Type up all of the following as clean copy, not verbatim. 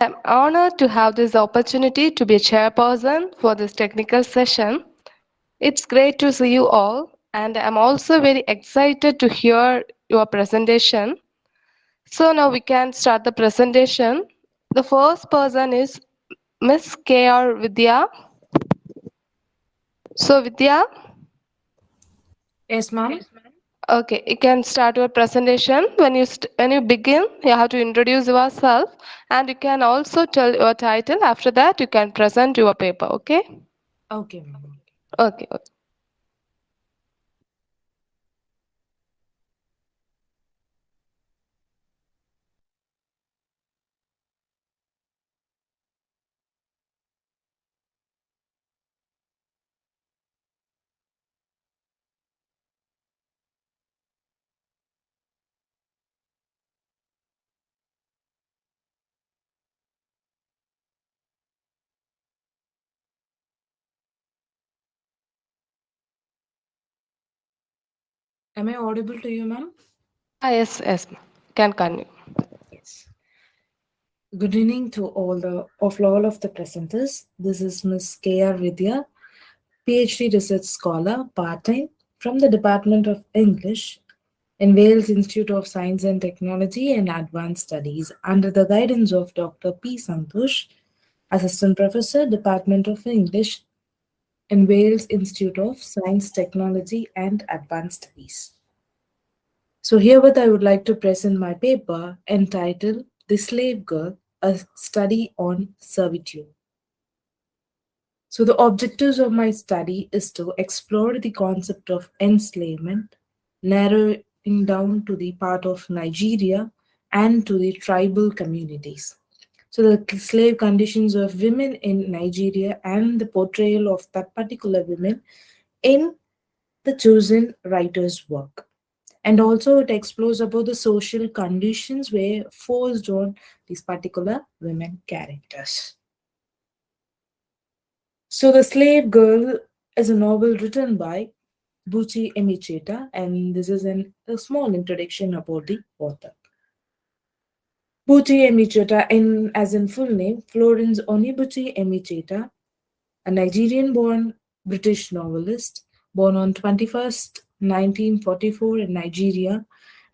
I'm honored to have this opportunity to be a chairperson for this technical session. It's great to see you all, and I'm also very excited to hear your presentation. So now we can start the presentation. The first person is Miss K.R. Vidya. So Vidya, Yes, ma'am. okay, you can start your presentation. When you begin, you have to introduce yourself, and you can also tell your title. After that, you can present your paper. Okay? Okay, ma'am. Okay. Am I audible to you, ma'am? Yes, yes, ma'am. Can continue. Yes. Good evening to all of the presenters. This is Miss K.R. Vidya, PhD research scholar, part-time from the Department of English in Wales Institute of Science and Technology and Advanced Studies under the guidance of Dr. P. Santosh, Assistant Professor, Department of English in Wales Institute of Science, Technology and Advanced Studies. So, herewith, I would like to present my paper entitled The Slave Girl, a Study on Servitude. So, the objectives of my study is to explore the concept of enslavement, narrowing down to the part of Nigeria and to the tribal communities. So, the slave conditions of women in Nigeria and the portrayal of that particular women in the chosen writer's work. And also it explores about the social conditions where forced on these particular women characters. So the Slave Girl is a novel written by Buchi Emicheta, and this is a small introduction about the author. Buchi Emicheta, as in full name, Florence Onibuchi Emicheta, a Nigerian born British novelist, born on 21st 1944 in Nigeria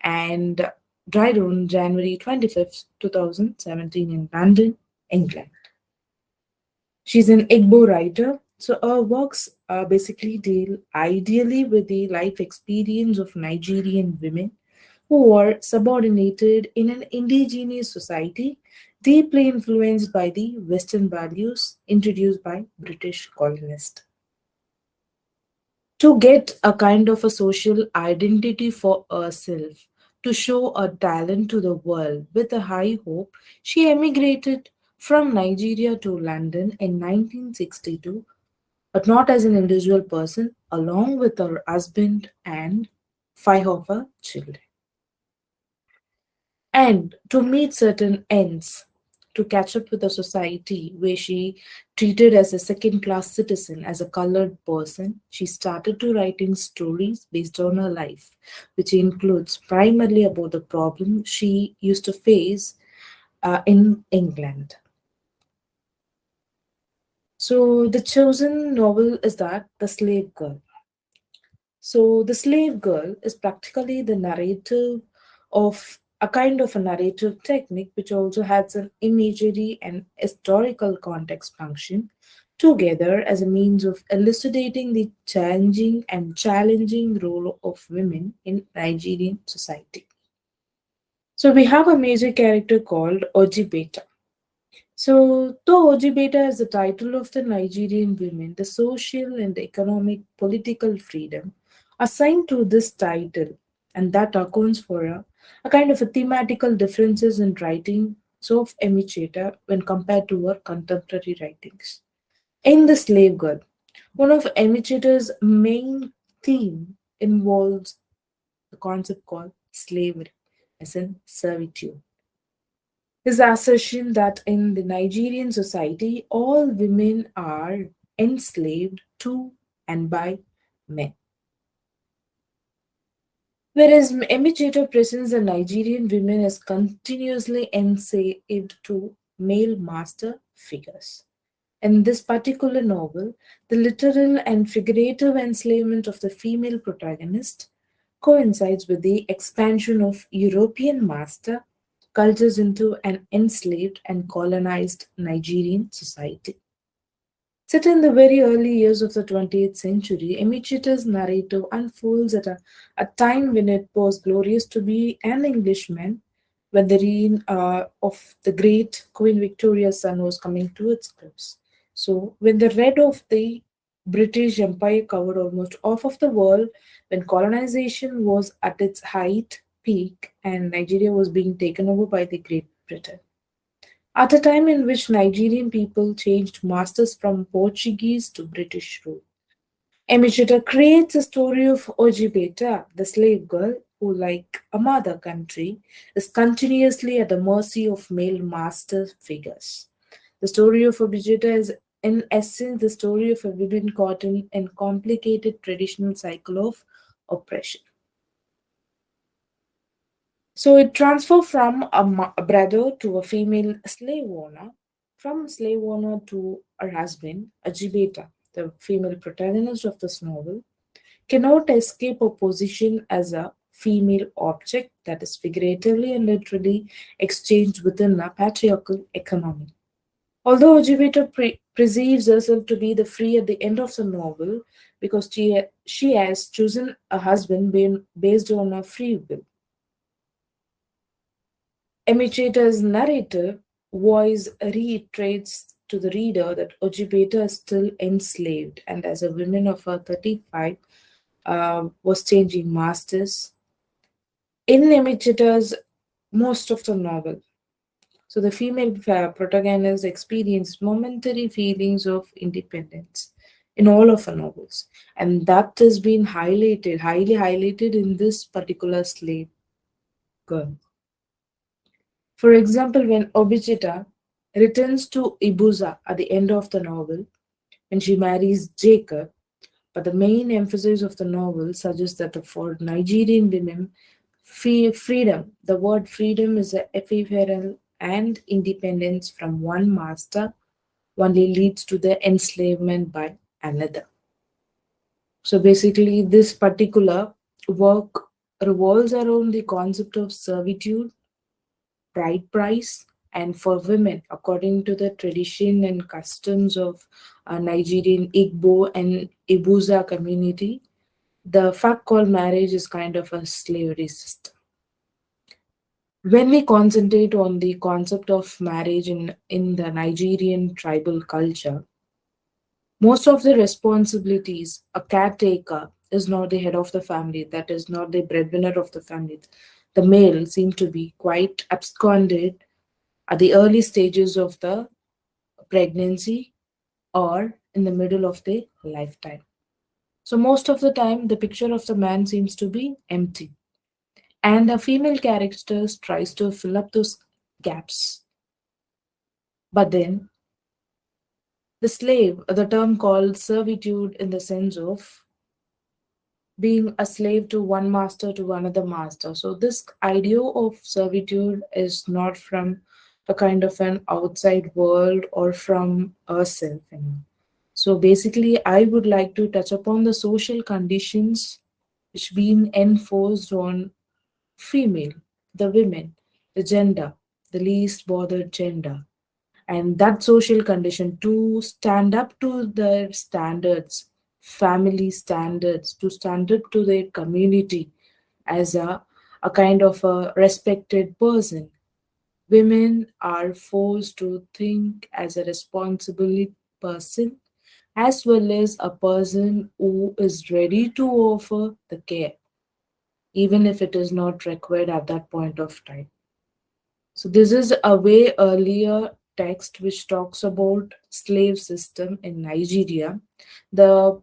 and died on January 25th, 2017 in London, England. She's an Igbo writer, so her works basically deal ideally with the life experience of Nigerian women who were subordinated in an indigenous society deeply influenced by the Western values introduced by British colonists. To get a kind of a social identity for herself, to show a talent to the world with a high hope, she emigrated from Nigeria to London in 1962, but not as an individual person, along with her husband and five of her children. And to meet certain ends, to catch up with a society where she treated as a second class citizen, as a colored person, she started to writing stories based on her life, which includes primarily about the problem she used to face in England. So the chosen novel is that The Slave Girl. So, The Slave Girl is practically the narrative of a kind of a narrative technique which also has an imagery and historical context function together as a means of elucidating the changing and challenging role of women in Nigerian society. So, we have a major character called Ojibeta. So, though Ojibeta is the title of the Nigerian women, the social and economic political freedom assigned to this title, and that accounts for a kind of a thematical differences in writing of Emicheta when compared to her contemporary writings. In The Slave Girl, one of Emicheta's main theme involves the concept called slavery, as in servitude. His assertion that in the Nigerian society all women are enslaved to and by men. Whereas Emicheto presents the Nigerian women as continuously enslaved to male master figures. In this particular novel, the literal and figurative enslavement of the female protagonist coincides with the expansion of European master cultures into an enslaved and colonized Nigerian society. Set in the very early years of the 20th century, Emichita's narrative unfolds at a time when it was glorious to be an Englishman, when the reign of the great Queen Victoria's son was coming to its close. So, when the red of the British Empire covered almost half of the world, when colonization was at its height, peak, and Nigeria was being taken over by the Great Britain. At a time in which Nigerian people changed masters from Portuguese to British rule. Emichita creates a story of Ojibeta, the slave girl, who, like a mother country, is continuously at the mercy of male master figures. The story of Ojibeta is, in essence, the story of a woman caught in a complicated traditional cycle of oppression. So it transferred from a brother to a female slave owner, from slave owner to her husband, Ajibeta, the female protagonist of this novel, cannot escape a position as a female object that is figuratively and literally exchanged within a patriarchal economy. Although Ajibeta perceives herself to be the free at the end of the novel because she has chosen a husband based on her free will. Emichita's narrative voice reiterates to the reader that Ojibeta is still enslaved, and as a woman of her 35 was changing masters in Emichita's most of the novel. So the female protagonist experienced momentary feelings of independence in all of her novels, and that has been highlighted, highly highlighted in this particular slave girl. For example, when Obijita returns to Ibuza at the end of the novel, when she marries Jacob, but the main emphasis of the novel suggests that for Nigerian women, freedom, the word freedom is a ephemeral and independence from one master only leads to the enslavement by another. So basically, this particular work revolves around the concept of servitude, bride price, and for women, according to the tradition and customs of Nigerian Igbo and Ibuza community, the fact called marriage is kind of a slavery system. When we concentrate on the concept of marriage in the Nigerian tribal culture, most of the responsibilities, a caretaker is not the head of the family, that is not the breadwinner of the family. The male seem to be quite absconded at the early stages of the pregnancy or in the middle of the lifetime. So, most of the time, the picture of the man seems to be empty, and the female character tries to fill up those gaps. But then, the slave, the term called servitude in the sense of being a slave to one master to another master. So, this idea of servitude is not from a kind of an outside world or from ourselves. So, basically, I would like to touch upon the social conditions which being enforced on female, the women, the gender, the least bothered gender, and that social condition to stand up to their standards, family standards, to stand up to their community as a kind of a respected person. Women are forced to think as a responsible person as well as a person who is ready to offer the care, even if it is not required at that point of time. So this is a way earlier text which talks about slave system in Nigeria. The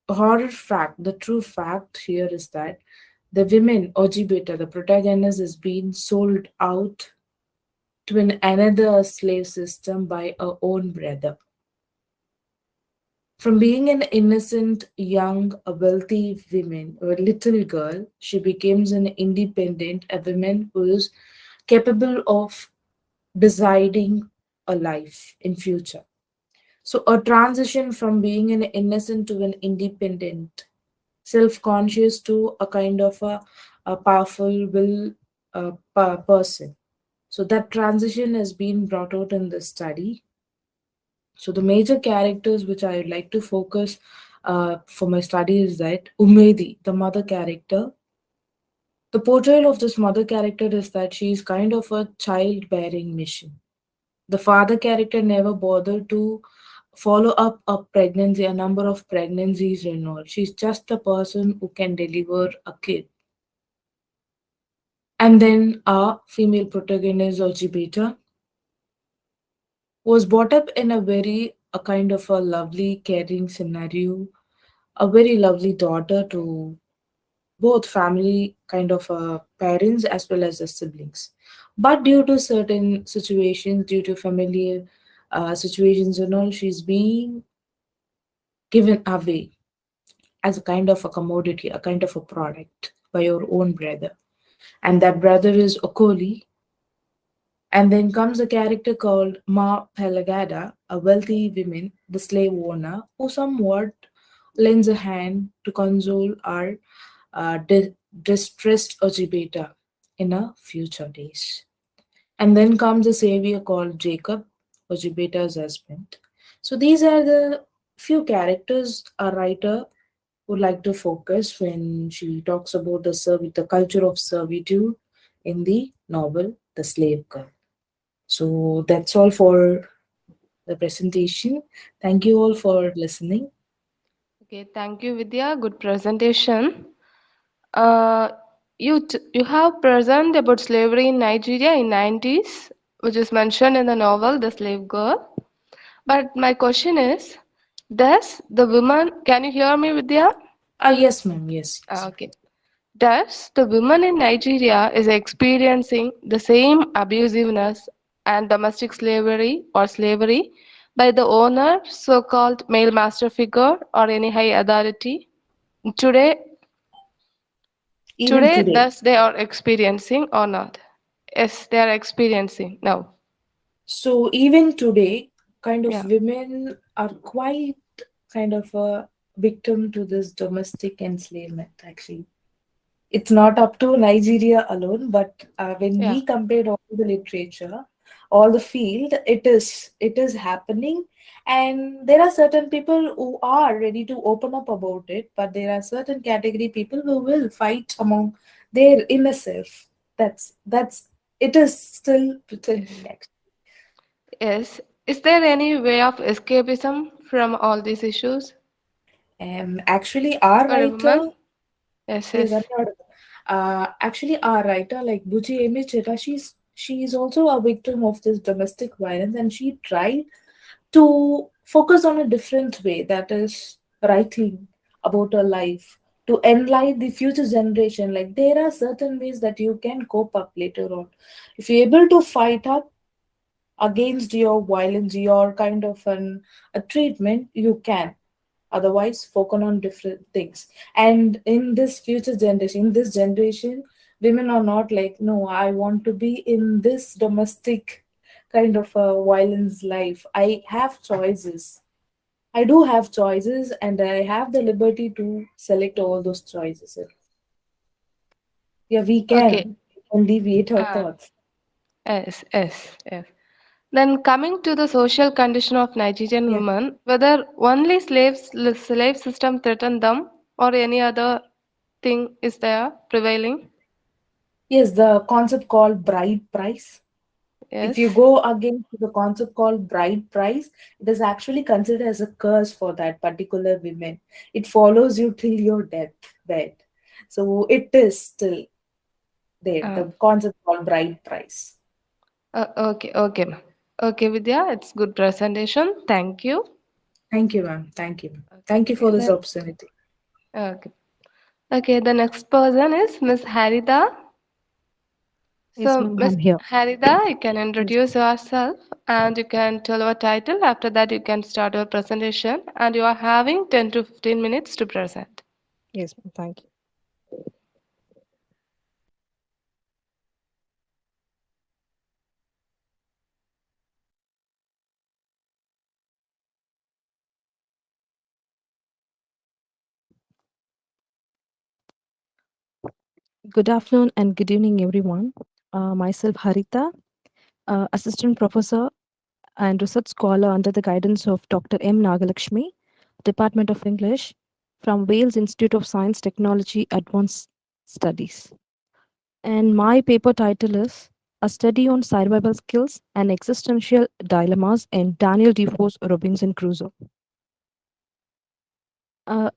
horror fact, the true fact here is that the women, Ojibeta, the protagonist, is being sold out to another slave system by her own brother. From being an innocent, young, a wealthy woman, or a little girl, she becomes an independent, a woman who is capable of deciding a life in future. So a transition from being an innocent to an independent, self-conscious to a kind of a powerful will person. So that transition has been brought out in the study. So the major characters which I would like to focus for my study is that Umedi, the mother character. The portrayal of this mother character is that she is kind of a childbearing mission. The father character never bothered to follow up a pregnancy, a number of pregnancies and all. She's just the person who can deliver a kid. And then our female protagonist, Ojibeta, was brought up in a kind of a lovely, caring scenario, a very lovely daughter to both family kind of parents as well as the siblings. But due to certain situations, due to familiar situations and all, she's being given away as a kind of a commodity, a kind of a product by your own brother. And that brother is Okoli. And then comes a character called Ma Pelagada, a wealthy woman, the slave owner, who somewhat lends a hand to console our distressed Ojibeta in a future days. And then comes a savior called Jacob, Ojibeta's husband. So these are the few characters a writer would like to focus when she talks about the culture of servitude in the novel The Slave Girl. So that's all for the presentation. Thank you all for listening. Okay, thank you, Vidya. Good presentation. Uh, you have present about slavery in Nigeria in 90s, which is mentioned in the novel The Slave Girl. But my question is, does the woman, can you hear me, Vidya? Yes, ma'am. Yes, yes. Okay. Does the woman in Nigeria is experiencing the same abusiveness and domestic slavery or slavery by the owner, so-called male master figure, or any high authority? Today, Even today, today. thus they are experiencing or not? Yes, they are experiencing now. So even today, kind of Yeah, women are quite kind of a victim to this domestic enslavement. Actually, it's not up to Nigeria alone, but when yeah. we compared all the literature, all the field, it is happening, and there are certain people who are ready to open up about it, but there are certain category people who will fight among their inner self. That's it is still within Yes. me actually. Yes. Is there any way of escapism from all these issues Actually, our for a woman? writer, Yes, yes, I'm yes. not. Actually, our writer, like Buji Amy Chera, she's also a victim of this domestic violence, and she tried to focus on a different way, that is writing about her life to enlighten the future generation. Like there are certain ways that you can cope up later on if you're able to fight up against your violence, your kind of a treatment, you can otherwise focus on different things. And in this future generation, in this generation, women are not like, no, I want to be in this domestic kind of a violence life. I have choices. I do have choices, and I have the liberty to select all those choices. Yeah, Okay. we can deviate our Ah, thoughts. yes, yes, yes. Then coming to the social condition of Nigerian Yeah. women, whether only slave system threaten them or any other thing is there prevailing? Yes, the concept called bride price. If you Yes. go against the concept called bride price, it is actually considered as a curse for that particular woman. It follows you till your death bed. So it is still there, Uh, the concept called bride price. okay, okay, ma'am. Okay, Vidya, it's good presentation. Thank you. Thank you, ma'am. Thank you. Okay, Thank you for okay, this then opportunity. okay. Okay, the next person is Miss Harida. Yes, So, ma'am, Miss I'm here. Harida, you can Yes, introduce yourself and you can tell your title. After that, you can start your presentation, and you are having 10 to 15 minutes to present. yes, ma'am, thank you. Good afternoon and good evening, everyone. Myself, Harita, Assistant Professor and Research Scholar under the guidance of Dr. M. Nagalakshmi, Department of English, from Wales Institute of Science Technology Advanced Studies. And my paper title is A Study on Survival Skills and Existential Dilemmas in Daniel Defoe's Robinson Crusoe.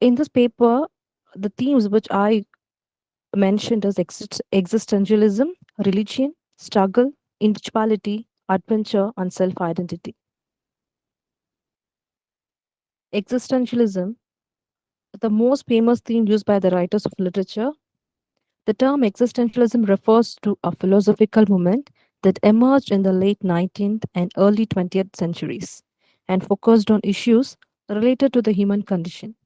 In this paper, the themes which I mentioned as existentialism, religion, struggle, individuality, adventure, and self identity. Existentialism, the most famous theme used by the writers of literature. The term existentialism refers to a philosophical movement that emerged in the late 19th and early 20th centuries and focused on issues related to the human condition.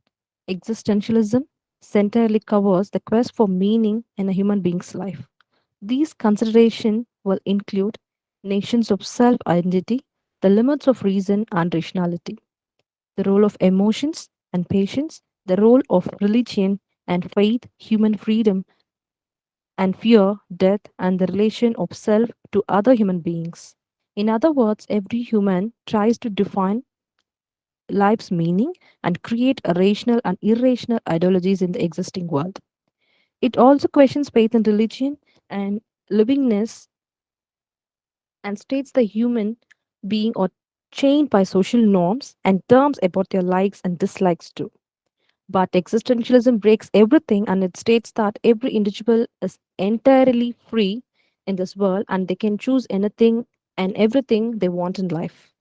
Existentialism centrally covers the quest for meaning in a human being's life. These considerations will include nations of self identity, the limits of reason and rationality, the role of emotions and patience, the role of religion and faith, human freedom and fear, death, and the relation of self to other human beings. In other words, every human tries to define life's meaning and create a rational and irrational ideologies in the existing world. It also questions faith and religion and livingness and states the human being are chained by social norms and terms about their likes and dislikes too. But existentialism breaks everything and it states that every individual is entirely free in this world and they can choose anything and everything they want in life.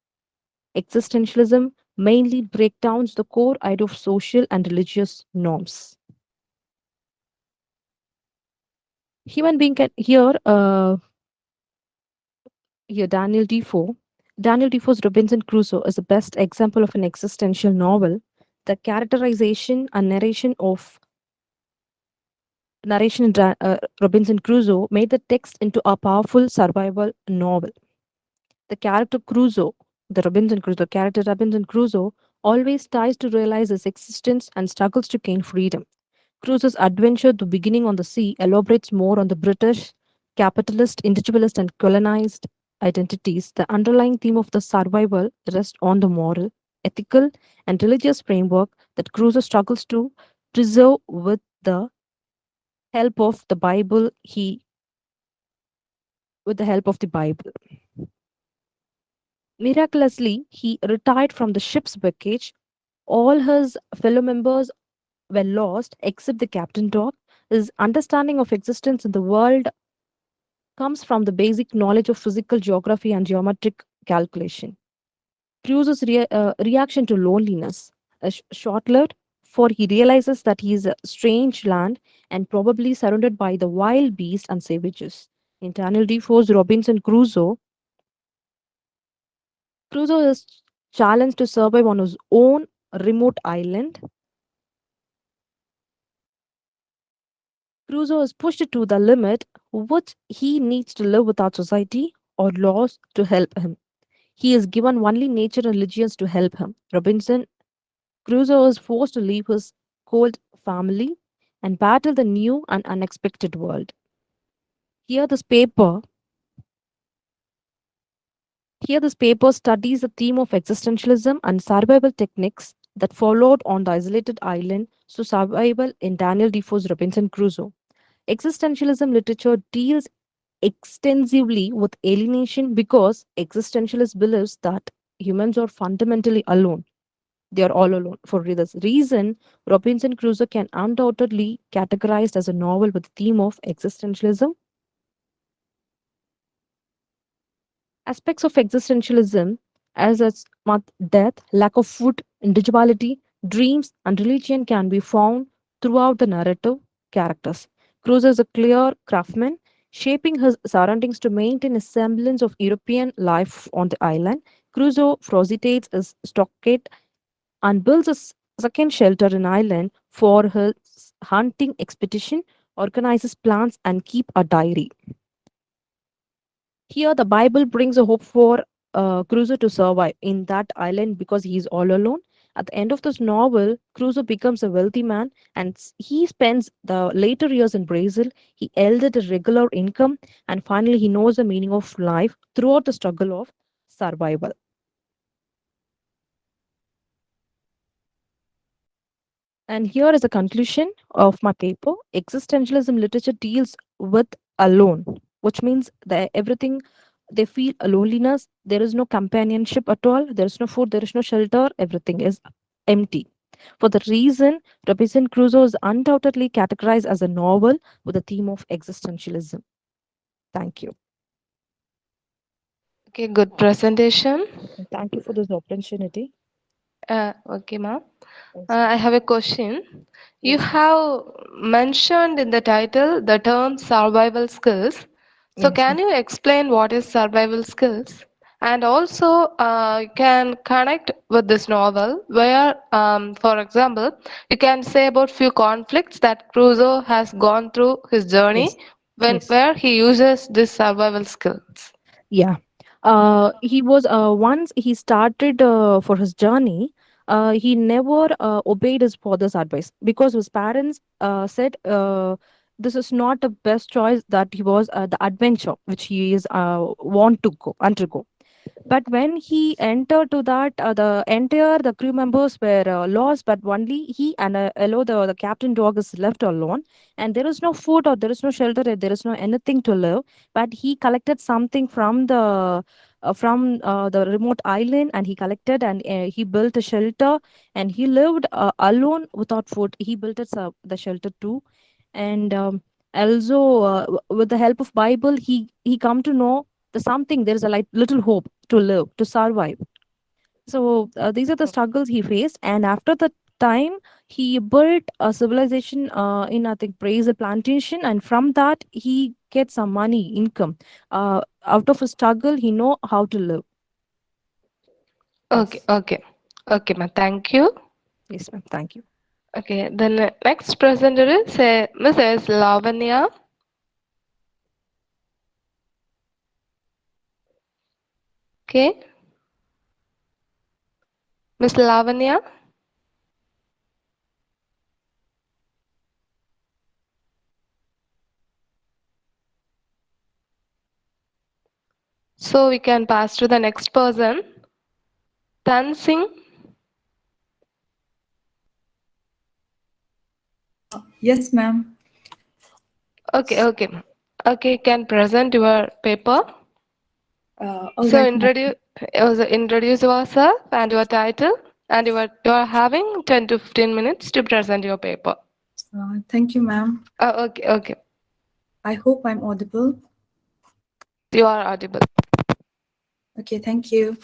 Existentialism mainly breaks down the core idea of social and religious norms. Human being can here Daniel Defoe. Daniel Defoe's Robinson Crusoe is the best example of an existential novel. The characterization and narration in Robinson Crusoe made the text into a powerful survival novel. The character Crusoe, the Robinson Crusoe character Robinson Crusoe, always tries to realize his existence and struggles to gain freedom. Crusoe's adventure, The Beginning on the Sea, elaborates more on the British, capitalist, individualist, and colonized identities. The underlying theme of the survival rests on the moral, ethical, and religious framework that Crusoe struggles to preserve with the help of the Bible. With the help of the Bible. Miraculously, he retired from the ship's wreckage. All his fellow members were lost except the captain dog. His understanding of existence in the world comes from the basic knowledge of physical geography and geometric calculation. Crusoe's reaction to loneliness is short lived, for he realizes that he is a strange land and probably surrounded by the wild beasts and savages. In Daniel Defoe's Robinson Crusoe, Crusoe is challenged to survive on his own remote island. Crusoe is pushed to the limit which he needs to live without society or laws to help him. He is given only nature and religions to help him. Robinson Crusoe is forced to leave his cold family and battle the new and unexpected world. Here, this paper Here, this paper studies the theme of existentialism and survival techniques that followed on the isolated island to survival in Daniel Defoe's Robinson Crusoe. Existentialism literature deals extensively with alienation because existentialist believes that humans are fundamentally alone. They are all alone. For this reason, Robinson Crusoe can undoubtedly categorized as a novel with the theme of existentialism. Aspects of existentialism, as its death, lack of food, individuality, dreams, and religion, can be found throughout the narrative characters. Crusoe is a clear craftsman, shaping his surroundings to maintain a semblance of European life on the island. Crusoe facilitates his stockade and builds a second shelter in island for his hunting expedition, organizes plans, and keep a diary. Here, the Bible brings a hope for Crusoe to survive in that island because he is all alone. At the end of this novel, Crusoe becomes a wealthy man and he spends the later years in Brazil. He yielded a regular income and finally he knows the meaning of life throughout the struggle of survival. And here is a conclusion of my paper. Existentialism literature deals with alone, which means that everything they feel a loneliness. There is no companionship at all. There is no food. There is no shelter. Everything is empty. For the reason, Robinson Crusoe is undoubtedly categorized as a novel with a theme of existentialism. Thank you. Okay, good presentation. And thank you for this opportunity. Okay, ma'am. Yes, I have a question. You yes, have mentioned in the title the term survival skills. So, yes. can you explain what is survival skills? And also, you can connect with this novel where, for example, you can say about few conflicts that Crusoe has gone through his journey Yes, when yes. where he uses this survival skills. Yeah. He was once he started for his journey. He never obeyed his father's advice because his parents said this is not the best choice. That he was the adventure which he is want to go undergo. But when he entered to that, the entire the crew members were lost, but only he and Elo, the captain dog, is left alone. And there is no food or there is no shelter, there is no anything to live. But he collected something from the remote island, and he collected and he built a shelter, and he lived alone without food. He built it, the shelter too, and also with the help of Bible, he come to know the something. There is a little hope to live, to survive. So these are the struggles he faced, and after the time he built a civilization in, I think, praise a plantation, and from that he gets some money income. Out of a struggle he know how to live. Okay, Yes, okay, okay, ma'am. Thank you. yes, ma'am. Thank you. Okay, then next presenter is Mrs. Lavanya. Okay, Miss Lavanya. So we can pass to the next person. Tan Singh. Yes, ma'am. Okay, okay, ma'am. Okay, can present your paper. All So right, ma'am. introduce yourself and your title, and you are having 10 to 15 minutes to present your paper. Thank you, ma'am. Okay, okay. I hope I'm audible. Yes, you are audible. Okay, thank you.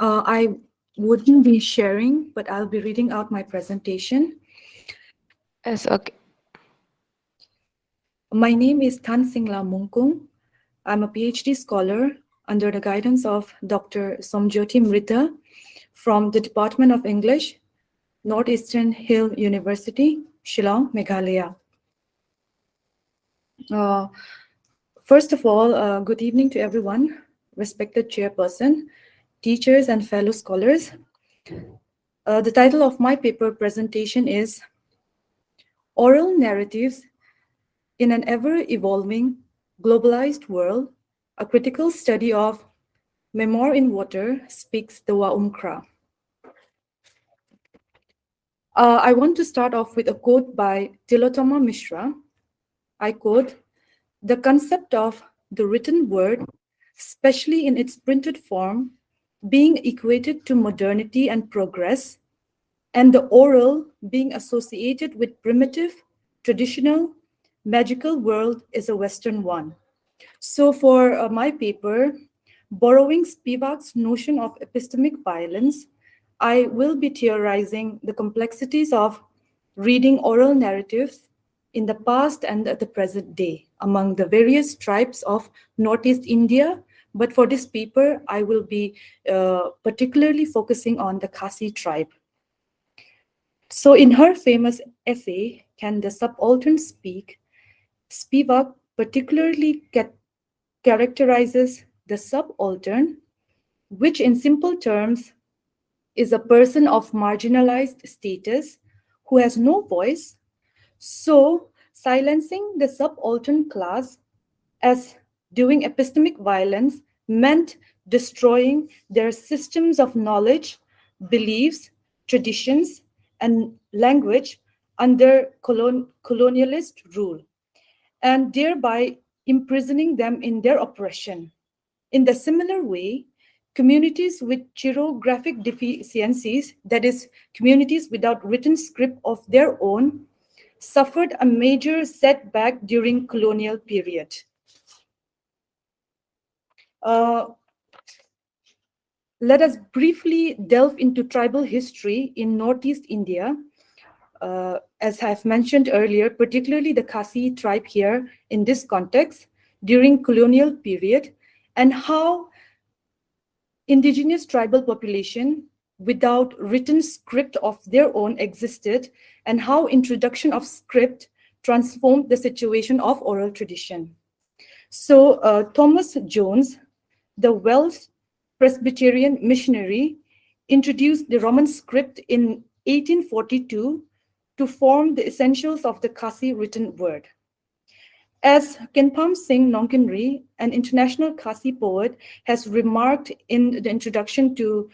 I wouldn't be sharing, but I'll be reading out my presentation. Yes, okay. My name is Tan Singla Mungkung. I'm a PhD scholar under the guidance of Dr. Somjyoti Mrita from the Department of English, Northeastern Hill University, Shillong, Meghalaya. Uh, First of all, good evening to everyone, respected chairperson, teachers, and fellow scholars. The title of my paper presentation is Oral Narratives in an Ever-Evolving, Globalized World, a Critical Study of Memoir in Water Speaks the Waumkra. I want to start off with a quote by Tilotoma Mishra. I quote, "The concept of the written word, especially in its printed form, being equated to modernity and progress, and the oral being associated with primitive, traditional, magical world is a Western one." So for my paper, borrowing Spivak's notion of epistemic violence, I will be theorizing the complexities of reading oral narratives in the past and at the present day among the various tribes of Northeast India. But for this paper, I will be particularly focusing on the Khasi tribe. So in her famous essay, Can the Subaltern Speak?, Spivak particularly characterizes the subaltern, which in simple terms is a person of marginalized status who has no voice. So, silencing the subaltern class as doing epistemic violence meant destroying their systems of knowledge, beliefs, traditions, and language under colonialist rule, and thereby imprisoning them in their oppression. In the similar way, communities with chirographic deficiencies, that is, communities without written script of their own, suffered a major setback during colonial period. Uh, Let us briefly delve into tribal history in Northeast India. As I've mentioned earlier, particularly the Khasi tribe here in this context during colonial period, and how indigenous tribal population without written script of their own existed, and how introduction of script transformed the situation of oral tradition. So Thomas Jones, the Welsh Presbyterian missionary, introduced the Roman script in 1842 to form the essentials of the Khasi written word. As Kenpam Singh Nonkinri, an international Khasi poet, has remarked in the introduction to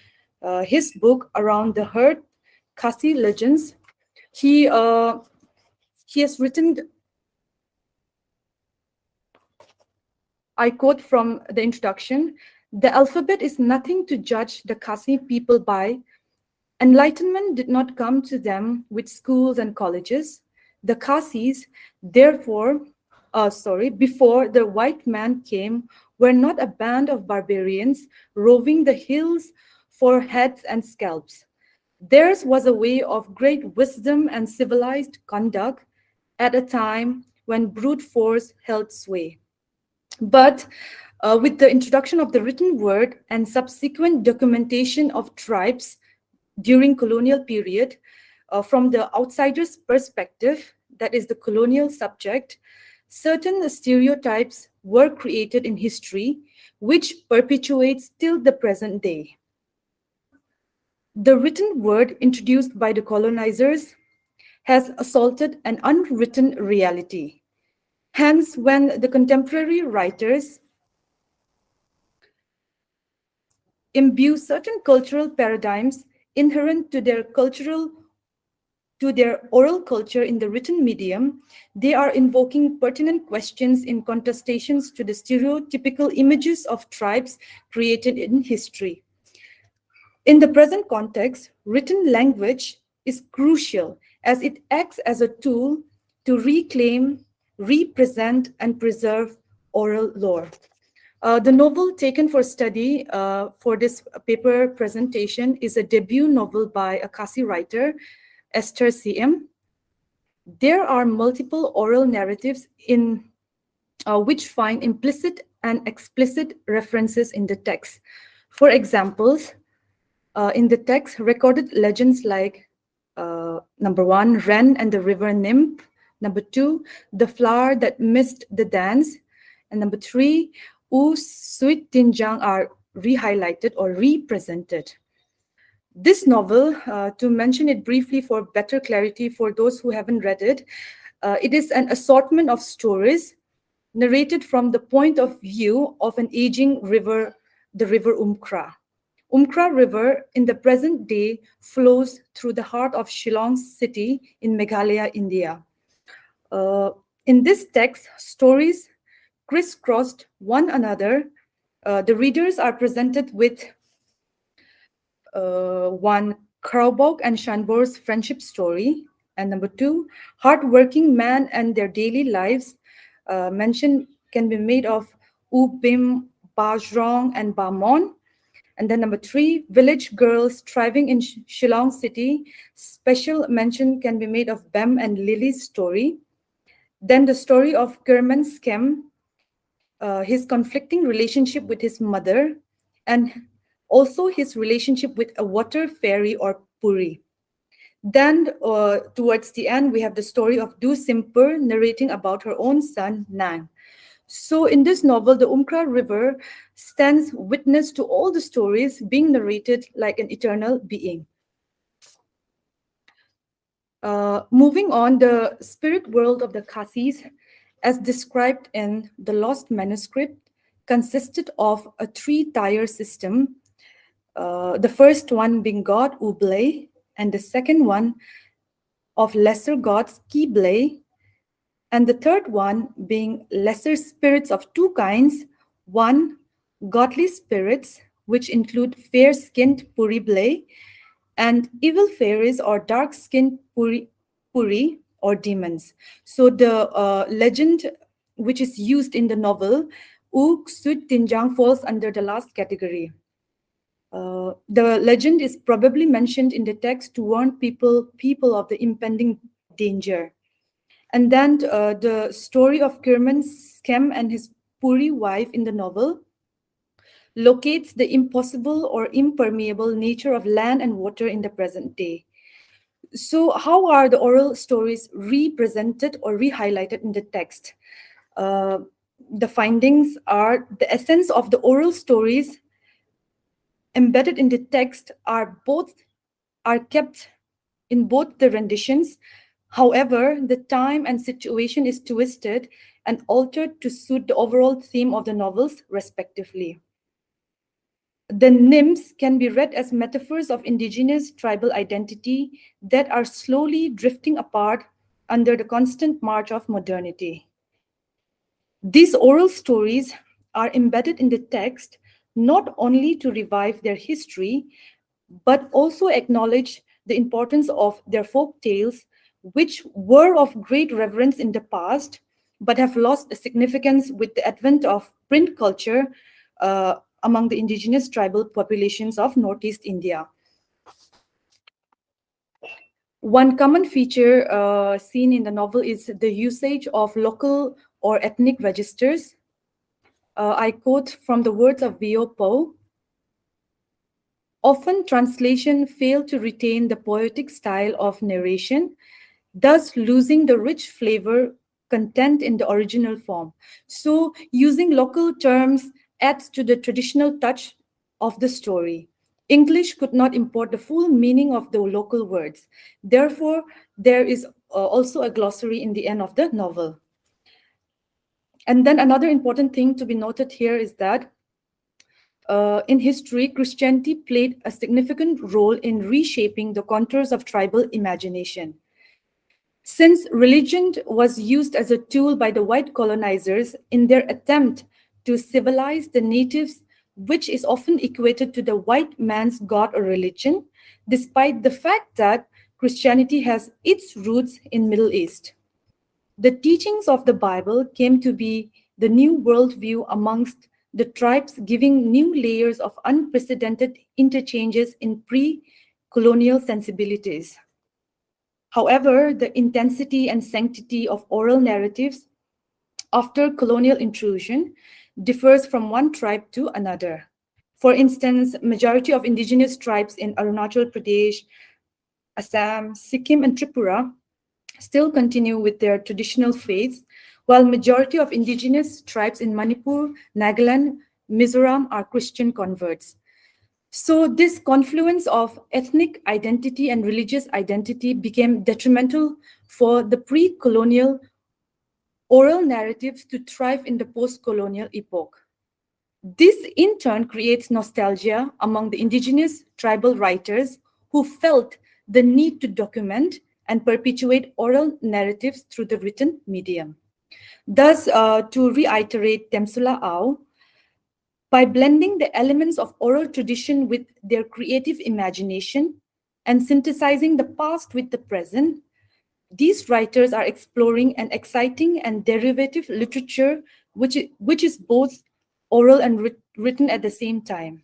his book Around the Hearth, Khasi Legends, he, uh, he has written, I quote from the introduction, "The alphabet is nothing to judge the Khasi people by. Enlightenment did not come to them with schools and colleges. The Khasis, before the white man came, were not a band of barbarians roving the hills for heads and scalps. Theirs was a way of great wisdom and civilized conduct at a time when brute force held sway. But with the introduction of the written word and subsequent documentation of tribes during colonial period, from the outsider's perspective, that is the colonial subject, certain stereotypes were created in history which perpetuates till the present day. The written word introduced by the colonizers has assaulted an unwritten reality. Hence, when the contemporary writers imbue certain cultural paradigms inherent to their oral culture in the written medium, they are invoking pertinent questions in contestations to the stereotypical images of tribes created in history. In the present context, written language is crucial as it acts as a tool to reclaim, represent, and preserve oral lore. The novel taken for study for this paper presentation is a debut novel by a Khasi writer, Esther C.M. There are multiple oral narratives in which find implicit and explicit references in the text. For examples, in the text, recorded legends like number one, Wren and the river nymph, number two, the flower that missed the dance, and number three, U Suit Tinjang are re-highlighted or represented. This novel, to mention it briefly for better clarity for those who haven't read it, it is an assortment of stories narrated from the point of view of an aging river, the river Umkra. Umkra River in the present day flows through the heart of Shillong city in Meghalaya, India. In this text, stories crisscrossed one another. The readers are presented with one, Kraubok and Shanbor's friendship story, and number two, hardworking men and their daily lives. Mention can be made of Ubim, Bajrong, and Bamon. And then number three, village girls thriving in Shillong city. Special mention can be made of Bem and Lily's story. Then the story of Kerman Skem, his conflicting relationship with his mother, and also his relationship with a water fairy or Puri. Then, towards the end, we have the story of Du Simper narrating about her own son, Nang. So, in this novel, the Umkra River stands witness to all the stories being narrated like an eternal being. Moving on, the spirit world of the Khasis, as described in the Lost Manuscript, consisted of a three-tier system. The first one being God Ublay, and the second one of lesser gods Kiblay, and the third one being lesser spirits of two kinds. One, godly spirits, which include fair-skinned Puriblay, and evil fairies or dark-skinned Puri or demons. So the legend which is used in the novel, Uk Sud Tinjang, falls under the last category. The legend is probably mentioned in the text to warn people of the impending danger. And then the story of Kirman Skem and his Puri wife in the novel locates the impossible or impermeable nature of land and water in the present day. So, how are the oral stories represented or re-highlighted in the text? The findings are the essence of the oral stories embedded in the text are kept in both the renditions. However, the time and situation is twisted and altered to suit the overall theme of the novels, respectively. The nymphs can be read as metaphors of indigenous tribal identity that are slowly drifting apart under the constant march of modernity. These oral stories are embedded in the text not only to revive their history, but also acknowledge the importance of their folk tales, which were of great reverence in the past, but have lost significance with the advent of print culture among the indigenous tribal populations of Northeast India. One common feature seen in the novel is the usage of local or ethnic registers. I quote from the words of V.O. Poe. Often translation failed to retain the poetic style of narration, thus losing the rich flavor content in the original form. So using local terms adds to the traditional touch of the story. English could not import the full meaning of the local words. Therefore, there is also a glossary in the end of the novel. And then another important thing to be noted here is that in history, Christianity played a significant role in reshaping the contours of tribal imagination. Since religion was used as a tool by the white colonizers in their attempt to civilize the natives, which is often equated to the white man's god or religion, despite the fact that Christianity has its roots in Middle East. The teachings of the Bible came to be the new worldview amongst the tribes, giving new layers of unprecedented interchanges in pre-colonial sensibilities. However, the intensity and sanctity of oral narratives after colonial intrusion differs from one tribe to another. For instance, majority of indigenous tribes in Arunachal Pradesh, Assam, Sikkim, and Tripura still continue with their traditional faiths, while majority of indigenous tribes in Manipur, Nagaland, Mizoram are Christian converts. So this confluence of ethnic identity and religious identity became detrimental for the pre-colonial oral narratives to thrive in the post-colonial epoch. This in turn creates nostalgia among the indigenous tribal writers who felt the need to document and perpetuate oral narratives through the written medium. Thus, to reiterate Temsula Au, by blending the elements of oral tradition with their creative imagination and synthesizing the past with the present, these writers are exploring an exciting and derivative literature which is both oral and written at the same time.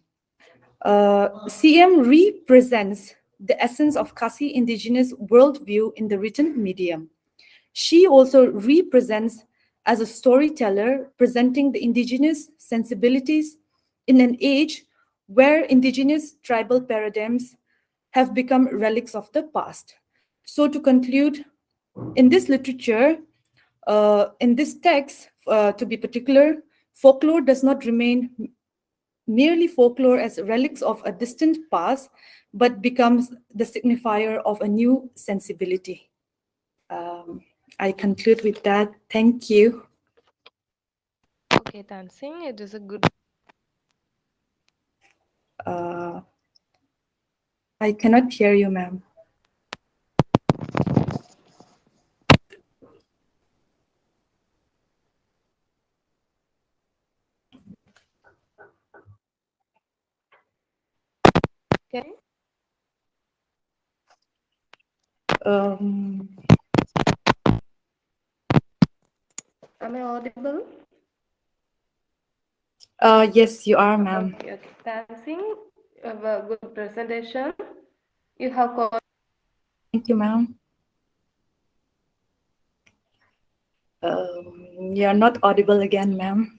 CM represents the essence of Khasi indigenous worldview in the written medium. She also represents as a storyteller presenting the indigenous sensibilities in an age where indigenous tribal paradigms have become relics of the past. So to conclude, in this literature, in this text, to be particular, folklore does not remain merely folklore as relics of a distant past, but becomes the signifier of a new sensibility. Um, I conclude with that. Thank you. Okay, dancing. It is a good. Uh, I cannot hear you, ma'am. Okay. Um, Am I audible? yes, you are, ma'am. Okay, okay. Dancing. You have a good presentation. You have called. Thank you, ma'am. You're not audible again, ma'am.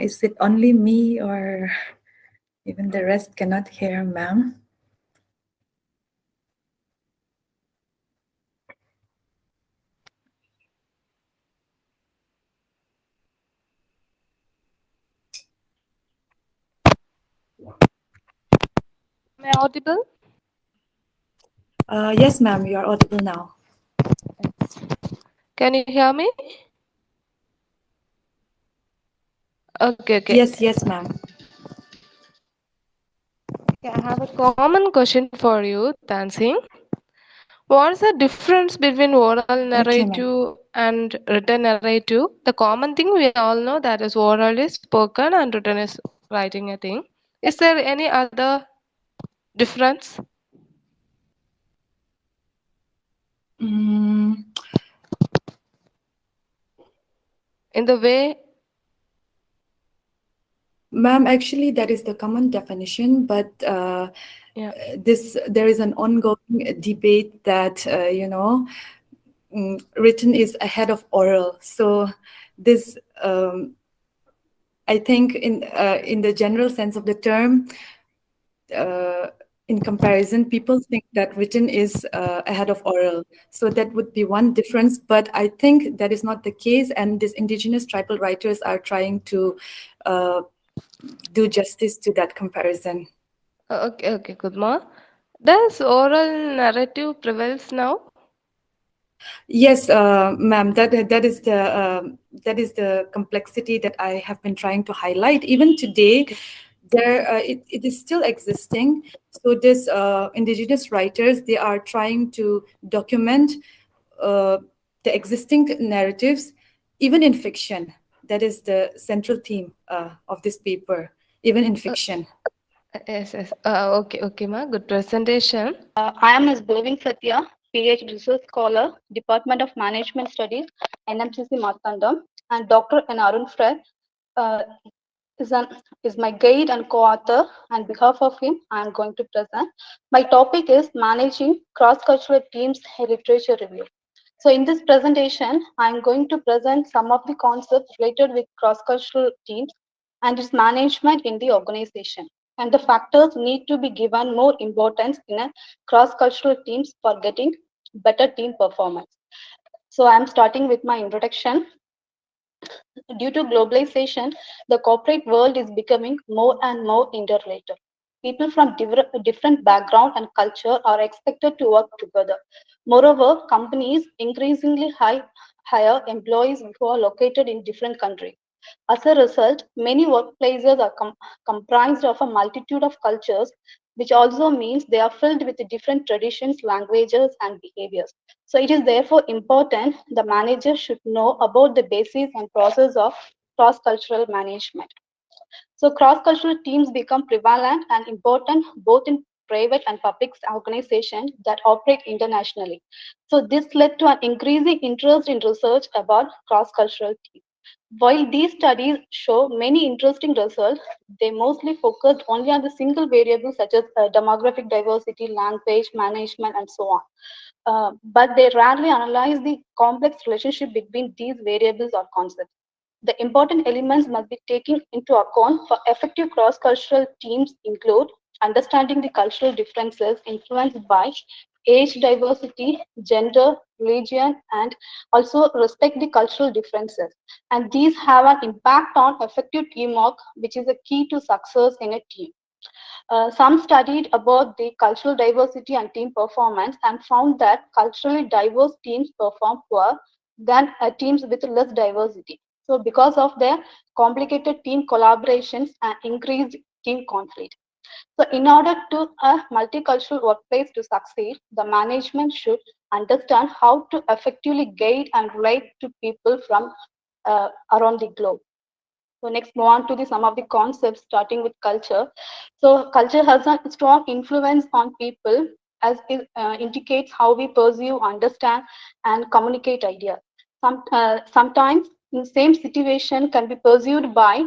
Is it only me or even the rest cannot hear, ma'am? Am I audible? Yes, ma'am, you are audible now. Can you hear me? Okay, okay. Yes, yes, ma'am. Okay, I have a common question for you, Dancing. What's the difference between oral Okay, ma'am. narrative and written narrative? The common thing we all know that is oral is spoken and written is writing a thing. Is there any other difference Mm, in the way? ma'am, actually, that is the common definition, but Yeah. there is an ongoing debate that written is ahead of oral. So this, I think, in the general sense of the term, uh, in comparison, people think that written is ahead of oral. So that would be one difference. But I think that is not the case, and these indigenous tribal writers are trying to uh, do justice to that comparison. Okay, okay, Kudma. Does oral narrative prevails now? Yes, ma'am. That is the complexity that I have been trying to highlight. Even today, Okay. it is still existing. So this indigenous writers, they are trying to document uh, the existing narratives, even in fiction. That is the central theme of this paper, even in Uh, fiction. yes, yes. Okay, okay, ma. Good presentation. I am Ms. Bloving Satya, PhD Research Scholar, Department of Management Studies, NMCC Marthandam, and Dr. N. Arun Fred uh, is, an, is my guide and co-author. On behalf of him, I am going to present. My topic is Managing Cross-Cultural Teams Literature Review. So in this presentation, I am going to present some of the concepts related with cross-cultural teams and its management in the organization. And the factors need to be given more importance in a cross-cultural teams for getting better team performance. So I'm starting with my introduction. Due to globalization, the corporate world is becoming more and more interrelated. People from different background and culture are expected to work together. Moreover, companies increasingly hire employees who are located in different countries. As a result, many workplaces are comprised of a multitude of cultures which also means they are filled with different traditions, languages, and behaviors. So it is therefore important the manager should know about the basis and process of cross-cultural management. So cross-cultural teams become prevalent and important both in private and public organizations that operate internationally. So this led to an increasing interest in research about cross-cultural teams. While these studies show many interesting results, they mostly focused only on the single variables such as demographic diversity, language, management, and so on. But they rarely analyze the complex relationship between these variables or concepts. The important elements must be taken into account for effective cross-cultural teams include understanding the cultural differences influenced by age diversity, gender, religion, and also respect the cultural differences. And these have an impact on effective teamwork, which is a key to success in a team. Some studied about the cultural diversity and team performance and found that culturally diverse teams perform poor than teams with less diversity. So, because of their complicated team collaborations and increased team conflict. So, in order to a multicultural workplace to succeed, the management should understand how to effectively guide and relate to people from around the globe. So next, move on to some of the concepts, starting with culture. So culture has a strong influence on people, as it indicates how we perceive, understand, and communicate ideas. Sometimes, in same situation, can be perceived by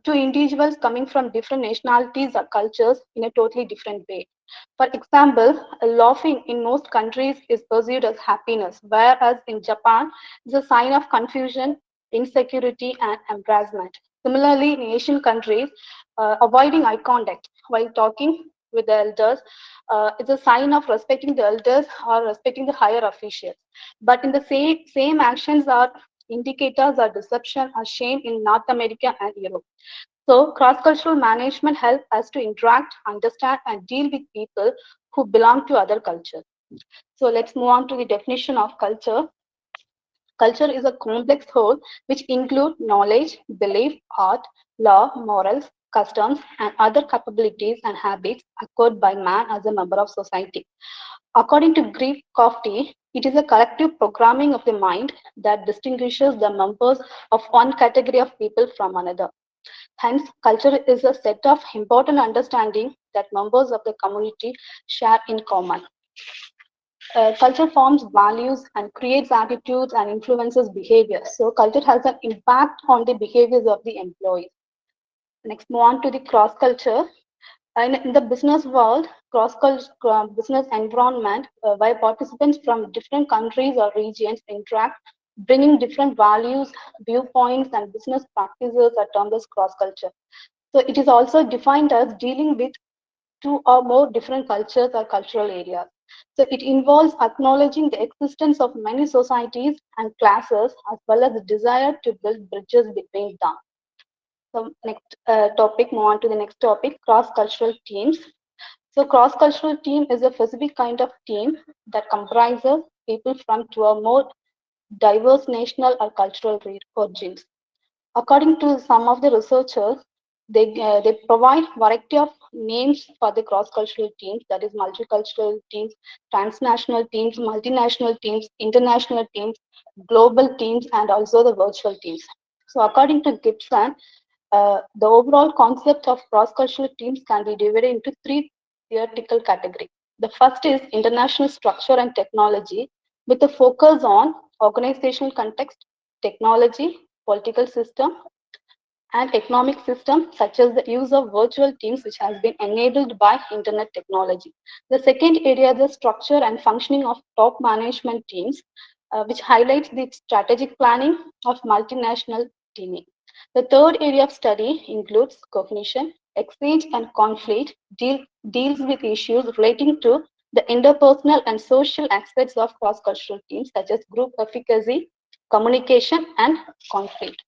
two individuals coming from different nationalities or cultures in a totally different way. For example, laughing in most countries is perceived as happiness, whereas in Japan, it's a sign of confusion, insecurity, and embarrassment. Similarly, in Asian countries, avoiding eye contact while talking with the elders is a sign of respecting the elders or respecting the higher officials. But in the same actions are indicators of deception or shame in North America and Europe. So, cross cultural management helps us to interact, understand, and deal with people who belong to other cultures. So, let's move on to the definition of culture. Culture is a complex whole which includes knowledge, belief, art, law, morals, customs, and other capabilities and habits acquired by man as a member of society. According to Grieg Kofte, it is a collective programming of the mind that distinguishes the members of one category of people from another. Hence, culture is a set of important understanding that members of the community share in common. Culture forms values and creates attitudes and influences behavior. So, culture has an impact on the behaviors of the employees. Next, move on to the cross culture. And in the business world, cross-cultural business environment, where participants from different countries or regions interact, bringing different values, viewpoints, and business practices are termed as cross-culture. So it is also defined as dealing with two or more different cultures or cultural areas. So it involves acknowledging the existence of many societies and classes, as well as the desire to build bridges between them. So next topic, move on to the next topic, cross-cultural teams. So cross-cultural team is a specific kind of team that comprises people from two or more diverse national or cultural origins. According to some of the researchers, they provide variety of names for the cross-cultural teams, that is multicultural teams, transnational teams, multinational teams, international teams, global teams, and also the virtual teams. So according to Gibson, the overall concept of cross-cultural teams can be divided into three theoretical categories. The first is international structure and technology, with a focus on organizational context, technology, political system, and economic system, such as the use of virtual teams, which has been enabled by internet technology. The second area is the structure and functioning of top management teams, which highlights the strategic planning of multinational teaming. The third area of study includes cognition, exchange, and conflict, deals with issues relating to the interpersonal and social aspects of cross-cultural teams, such as group efficacy, communication, and conflict.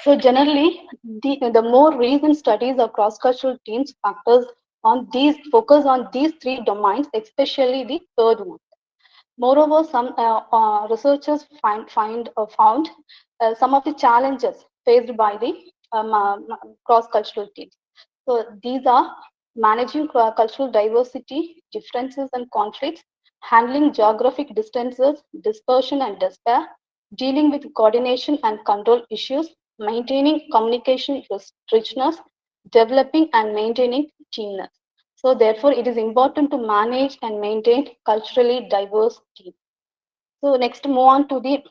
So generally, the more recent studies of cross-cultural teams focus on these three domains, especially the third one. Moreover, some researchers found some of the challenges faced by the cross-cultural teams. So these are managing cultural diversity, differences and conflicts, handling geographic distances, dispersion and despair, dealing with coordination and control issues, maintaining communication richness, developing and maintaining teamness. So therefore, it is important to manage and maintain culturally diverse teams. So next, move on to the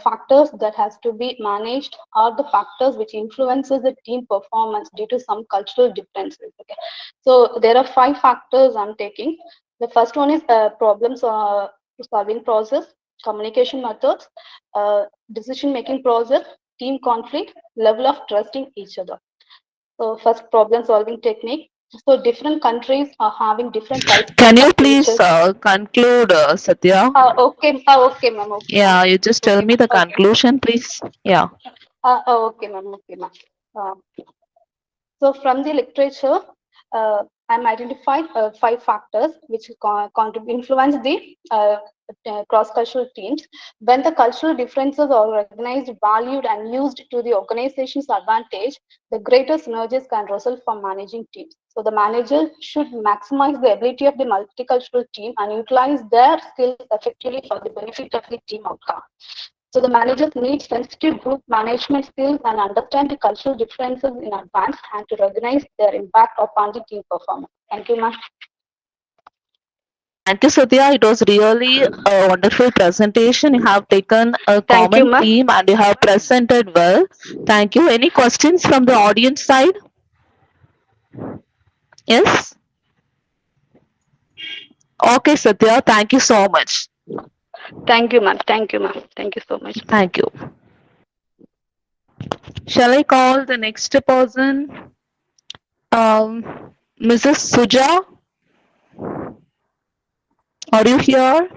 factors that has to be managed are the factors which influences the team performance due to some cultural differences. Okay, so there are 5 factors I'm taking. The first one is problems solving process, communication methods, decision making process, team conflict, level of trusting each other. So first, problem solving technique. So different countries are having different types of Can you please approaches. conclude, Satya? Okay, ma'am. Okay, ma'am. Yeah, you just tell Okay, me ma'am. the Okay. conclusion, please. Yeah. Okay, ma'am. Okay, ma'am. Uh, so from the literature, I'm identified 5 factors which influence the cross-cultural teams. When the cultural differences are recognized, valued, and used to the organization's advantage, the greater synergies can result from managing teams. So the manager should maximize the ability of the multicultural team and utilize their skills effectively for the benefit of the team outcome. So the managers need sensitive group management skills and understand the cultural differences in advance and to recognize their impact upon the team performance. Thank you, ma'am. Thank you, Satya. It was really a wonderful presentation. You have taken a Thank you, common ma'am. theme and you have presented well. Thank you. Any questions from the audience side? Yes? Okay, Satya. Thank you so much. Thank you, ma'am. Thank you, ma'am. Thank you so much. Thank you. Shall I call the next person? Mrs. Suja, are you here?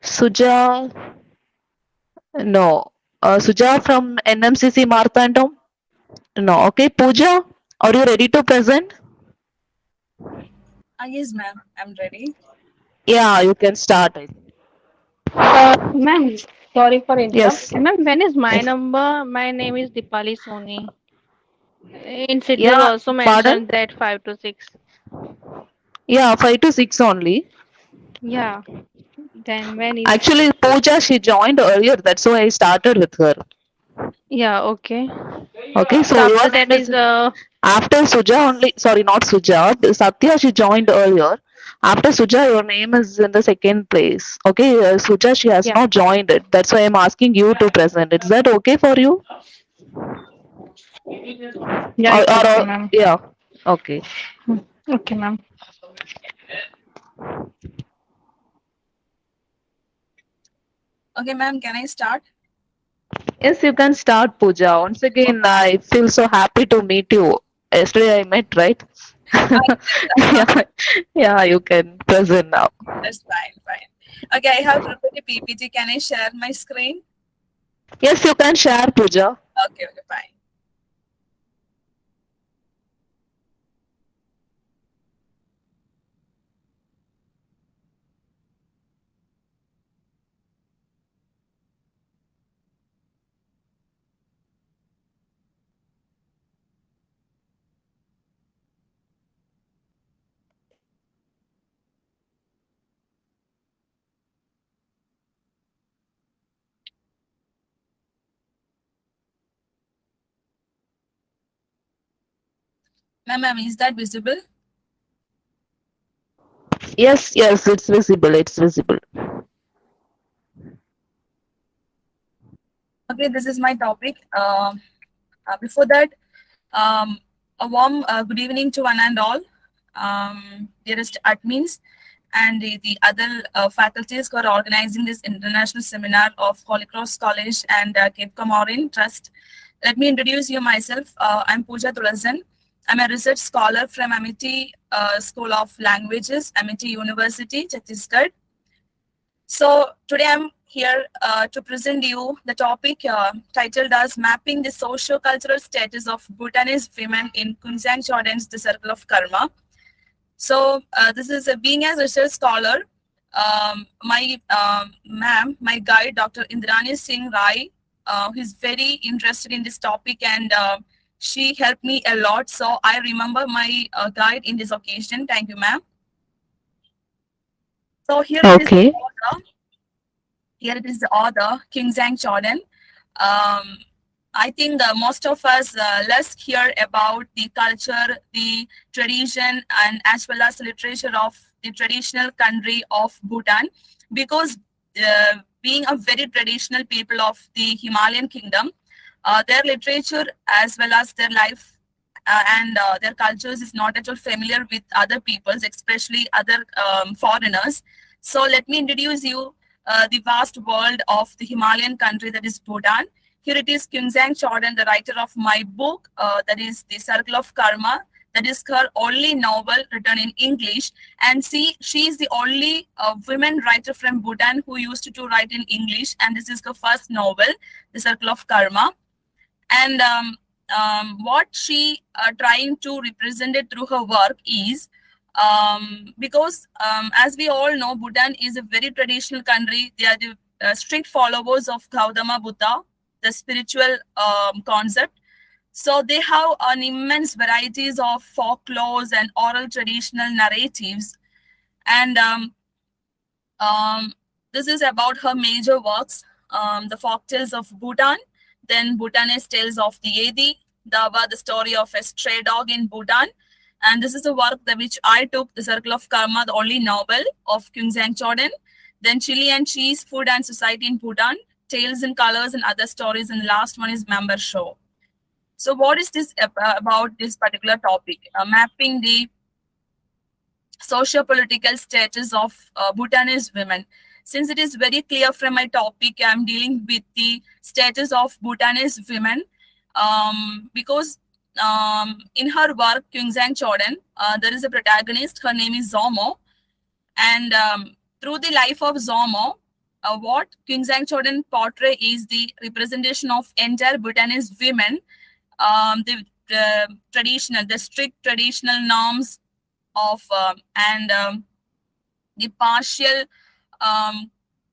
Suja, no. Suja from NMCC Marthandam? No. Okay, Pooja, are you ready to present? Yes, ma'am. I'm ready. Yeah, you can start it. Ma'am, sorry for interrupt. Yes. Ma'am, when is my Yes. number? My name is Dipali Soni. In schedule Yeah, also pardon? mentioned that 5 to 6. Yeah, 5 to 6 only. Yeah. Then when is? Actually, Pooja, she joined earlier. That's why I started with her. Yeah, okay. Okay, So so after your name that is is after Suja only. Sorry, not Suja. Satya, she joined earlier. After Suja, your name is in the second place. Okay, Suja, she has yeah. not joined it. That's why I'm asking you to present. Is that okay for you? Yeah, it's okay, Or ma'am. yeah. Okay. Okay, ma'am. Okay, ma'am. Can I start? Yes, you can start, Pooja. Once again, I feel so happy to meet you. Yesterday I met, right? Yes, Yeah, yeah, you can present now. that's fine, fine. Okay, I have prepared a PPT. Can I share my screen? Yes, you can share, Pooja. Okay, okay, fine. Ma'am, is that visible? Yes, yes, it's visible. It's visible. Okay, this is my topic. Before that, um, a warm good evening to one and all, dearest admins and the other faculties who are organizing this international seminar of Holy Cross College and Cape Comorin Trust. Let me introduce you myself. I'm Pooja Tulasan. I'm a research scholar from Amity School of Languages, Amity University, Chhattisgarh. So today I'm here to present you the topic titled as Mapping the Socio-Cultural Status of Bhutanese Women in Kunzang Jordan's The Circle of Karma. So this is being as a research scholar, my ma'am, my guide, Dr. Indrani Singh Rai, who is very interested in this topic and she helped me a lot. So I remember my guide in this occasion. Thank you, ma'am. So here it is the Okay. author. Here it is the author, King Zhang Jordan. Um, I think most of us let's hear about the culture, the tradition, and as well as literature of the traditional country of Bhutan, because being a very traditional people of the Himalayan kingdom, their literature as well as their life and their cultures is not at all familiar with other peoples, especially other foreigners. So let me introduce you the vast world of the Himalayan country that is Bhutan. Here it is Kyunzang Jordan, the writer of my book, that is The Circle of Karma. That is her only novel written in English. And she is the only women writer from Bhutan who used to write in English. And this is her first novel, The Circle of Karma. And what she trying to represent it through her work is because as we all know, Bhutan is a very traditional country. They are the strict followers of Gautama Buddha, the spiritual concept. So they have an immense varieties of folklores and oral traditional narratives. And this is about her major works, the folk tales of Bhutan, then Bhutanese tales of the Yedi, Dawa, the story of a stray dog in Bhutan. And this is the work that which I took, The Circle of Karma, the only novel of Kyungzang Jordan. Then Chili and Cheese, Food and Society in Bhutan, Tales and Colors and Other Stories. And the last one is Member Show. So what is this about this particular topic? Mapping the socio-political status of Bhutanese women. Since it is very clear from my topic, I'm dealing with the status of Bhutanese women because in her work, Kyungzang Jordan, there is a protagonist. Her name is Zomo. And through the life of Zomo, what Kyungzang Jordan portray is the representation of entire Bhutanese women, the strict traditional norms of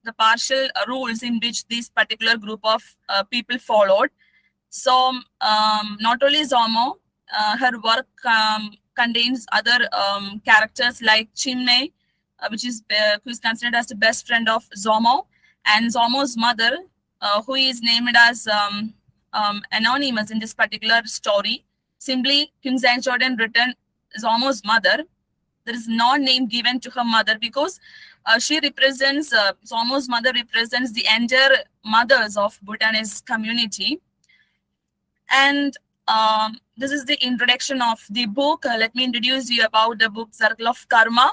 the partial rules in which this particular group of people followed. So not only Zomo, her work contains other characters like Chimney, who is considered as the best friend of Zomo, and Zomo's mother, who is named as anonymous in this particular story. Simply, Kyungzang Jordan written Zomo's mother. There is no name given to her mother because she represents, Zomo's mother represents the entire mothers of Bhutanese community. And this is the introduction of the book. Let me introduce you about the book Circle of Karma.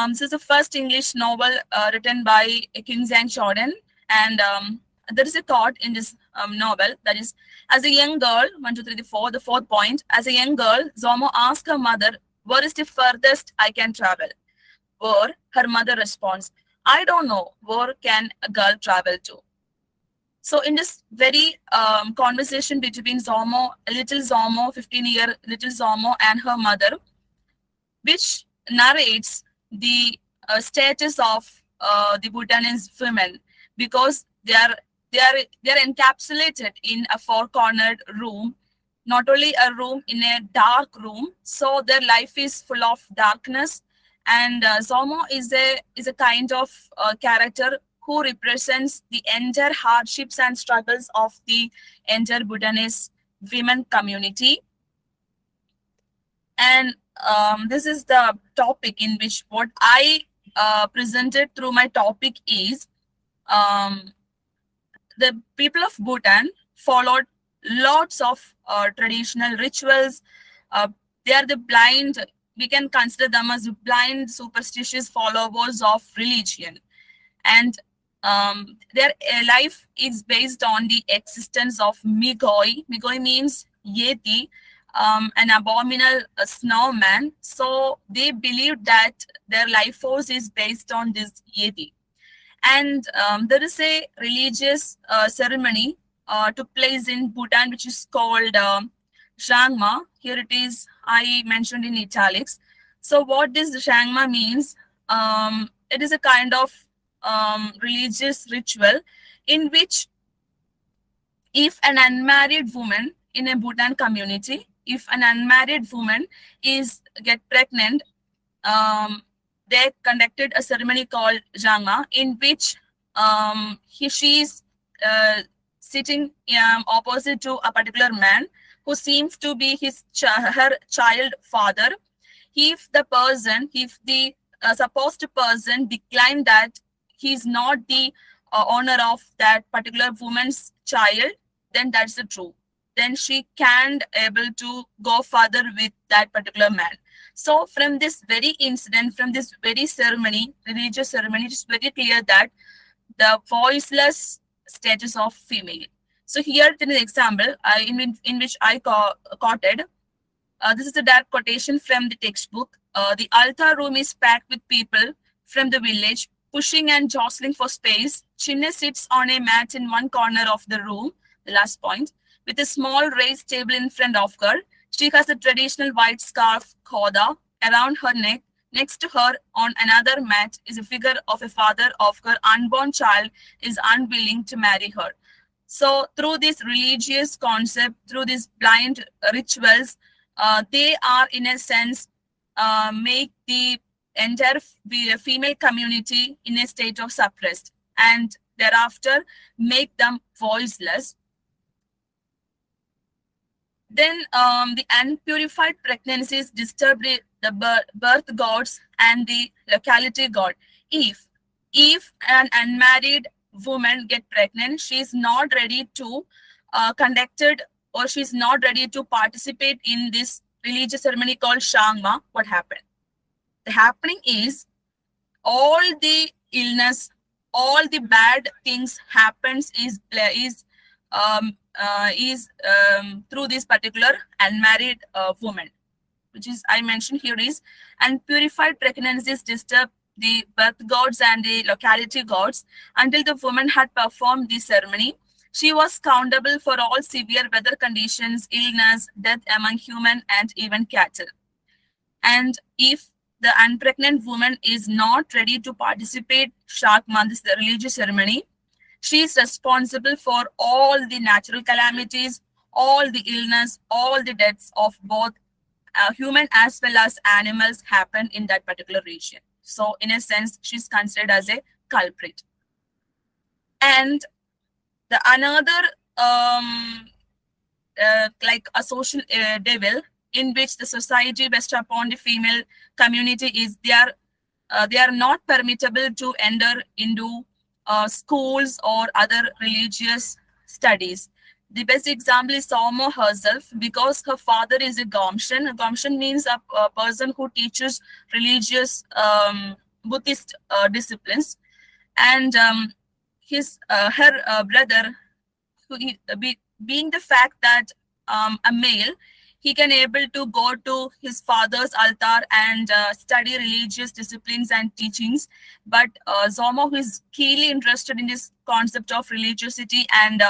This is the first English novel written by Kyungzang Jordan. And there is a thought in this novel that is, as a young girl, 1, 2, 3, 4, the fourth point, as a young girl, Zomo asked her mother, "Where is the furthest I can travel?" Where her mother responds, "I don't know, where can a girl travel to?" So in this very conversation between Zomo, little Zomo, 15-year little Zomo and her mother, which narrates the status of the Bhutanese women, because they are encapsulated in a four-cornered room, not only a room, in a dark room. So their life is full of darkness. And Zomo is a kind of character who represents the entire hardships and struggles of the entire Bhutanese women community. And this is the topic in which what I presented through my topic is the people of Bhutan followed lots of traditional rituals. They are the blind, we can consider them as blind, superstitious followers of religion. And their life is based on the existence of Migoi. Migoi means Yeti, an abominable snowman. So they believe that their life force is based on this Yeti. And there is a religious ceremony took place in Bhutan, which is called Shangma. Here it is, I mentioned in italics. So what this Shangma means, it is a kind of religious ritual in which if an unmarried woman in a Bhutan community, if an unmarried woman is get pregnant, they conducted a ceremony called Jangma, in which she is sitting opposite to a particular man who seems to be her child father. If the supposed person declined that he's not the owner of that particular woman's child, then that's the truth. Then she can't able to go further with that particular man. So from this very incident, from this very ceremony, religious ceremony, it is very clear that the voiceless status of female. So here there is an example in which I quoted. This is a direct quotation from the textbook. The altar room is packed with people from the village, pushing and jostling for space. Chinna sits on a mat in one corner of the room, the last point, with a small raised table in front of her. She has a traditional white scarf, khoda, around her neck. Next to her, on another mat, is a figure of a father of her unborn child is unwilling to marry her. So through this religious concept, through these blind rituals, they are in a sense make the entire female community in a state of suppressed, and thereafter make them voiceless. Then the unpurified pregnancies disturb the birth gods and the locality god. If an unmarried woman get pregnant, she is not ready to conducted, or she's not ready to participate in this religious ceremony called Shangma. What happened? The happening is all the illness, all the bad things happens through this particular unmarried woman, which is I mentioned here is unpurified pregnancies disturb the birth gods and the locality gods until the woman had performed the ceremony. She was accountable for all severe weather conditions, illness, death among human and even cattle. And if the unpregnant woman is not ready to participate Shakman, this is the religious ceremony, she is responsible for all the natural calamities, all the illness, all the deaths of both human as well as animals happen in that particular region. So in a sense, she's considered as a culprit. And the another like a social devil in which the society based upon the female community is they are not permittable to enter into schools or other religious studies. The best example is Somo herself, because her father is a Gomshan. A Gomshan means a person who teaches religious Buddhist disciplines, and her brother, being the fact that a male, he can able to go to his father's altar and study religious disciplines and teachings. But Zomo, who is keenly interested in this concept of religiosity and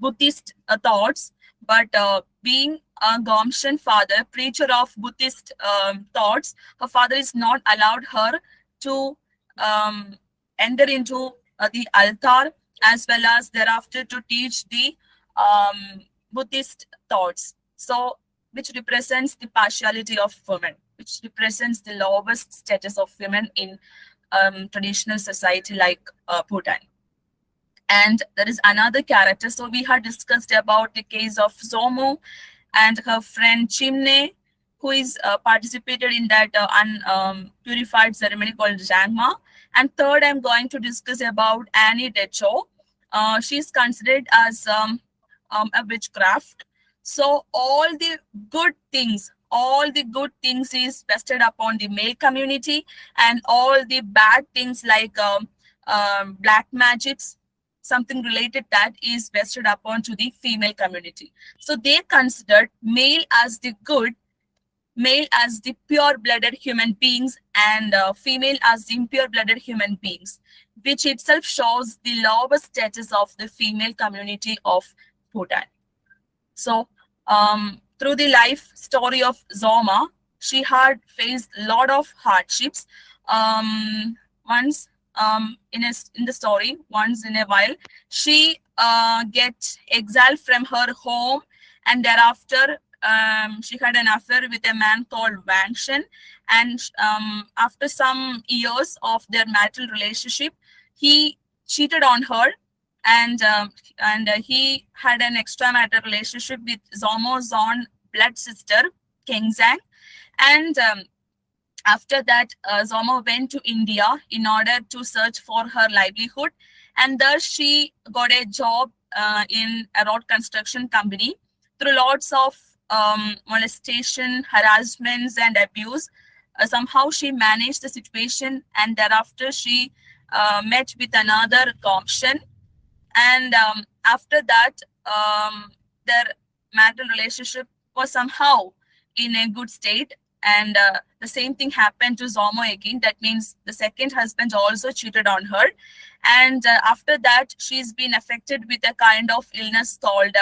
Buddhist thoughts, but being a Gomshan father, preacher of Buddhist thoughts, her father is not allowed her to enter into the altar as well as thereafter to teach the Buddhist thoughts. So, which represents the partiality of women, which represents the lowest status of women in traditional society like Bhutan. And there is another character. So we had discussed about the case of Zomo and her friend Chimne, who is participated in that unpurified ceremony called Jangma. And third, I'm going to discuss about Annie Decho. She's considered as a witchcraft. So all the good things is vested upon the male community, and all the bad things like black magics, something related, that is vested upon to the female community. So they considered male as the good, male as the pure-blooded human beings, and female as the impure-blooded human beings, which itself shows the lowest status of the female community of Bhutan. So through the life story of Zoma, she had faced a lot of hardships. Once in the story, once in a while, she gets exiled from her home, and thereafter she had an affair with a man called Wang Shen. And after some years of their marital relationship, he cheated on her, and he had an extramarital relationship with Zomo's own blood sister, Keng Zhang. And after that, Zomo went to India in order to search for her livelihood, and thus she got a job in a road construction company. Through lots of molestation, harassments, and abuse, somehow she managed the situation, and thereafter she met with another Gomshan. And after that, their marital relationship was somehow in a good state. And the same thing happened to Zomo again. That means the second husband also cheated on her. And after that, she's been affected with a kind of illness called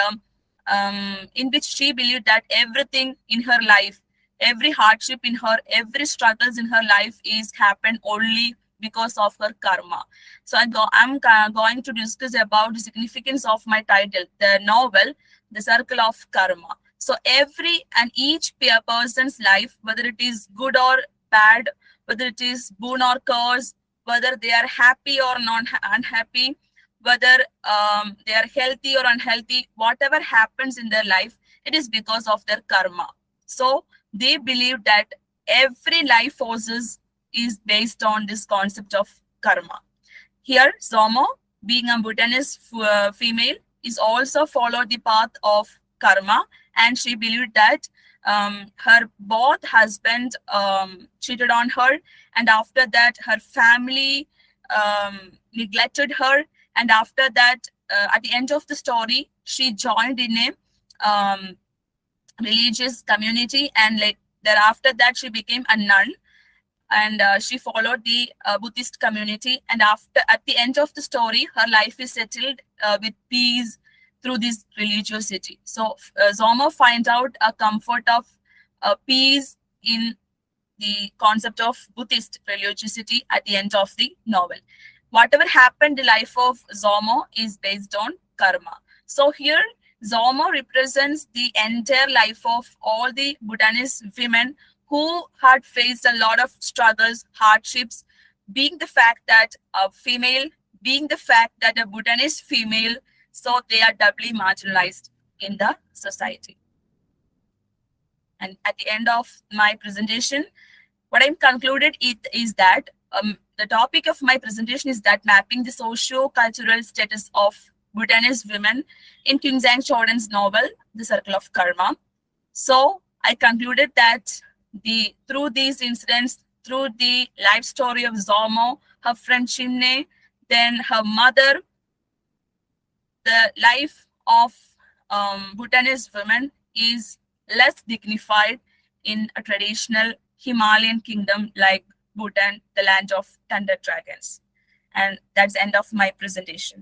in which she believed that everything in her life, every hardship in her, every struggles in her life is happened only because of her karma. So I'm going to discuss about the significance of my title, the novel, The Circle of Karma. So every and each person's life, whether it is good or bad, whether it is boon or curse, whether they are happy or not unhappy, whether they are healthy or unhealthy, whatever happens in their life, it is because of their karma. So they believe that every life forces is based on this concept of karma. Here, Zomo, being a Bhutanese female, is also followed the path of karma, and she believed that her both husband cheated on her, and after that her family neglected her, and after that at the end of the story she joined in a religious community, and thereafter that she became a nun, and she followed the Buddhist community. And after, at the end of the story, her life is settled with peace through this religiosity. So Zomo finds out a comfort of peace in the concept of Buddhist religiosity at the end of the novel. Whatever happened in the life of Zomo is based on karma. So here, Zomo represents the entire life of all the Bhutanese women who had faced a lot of struggles, hardships, being the fact that a female, being the fact that a Bhutanese female, so they are doubly marginalized in the society. And at the end of my presentation, what I'm concluded is that the topic of my presentation is that mapping the socio-cultural status of Bhutanese women in Kingzang Choden's novel, The Circle of Karma. So I concluded that through these incidents, through the life story of Zomo, her friend Chimne, then her mother, the life of Bhutanese women is less dignified in a traditional Himalayan kingdom like Bhutan, the land of thunder dragons. And that's the end of my presentation.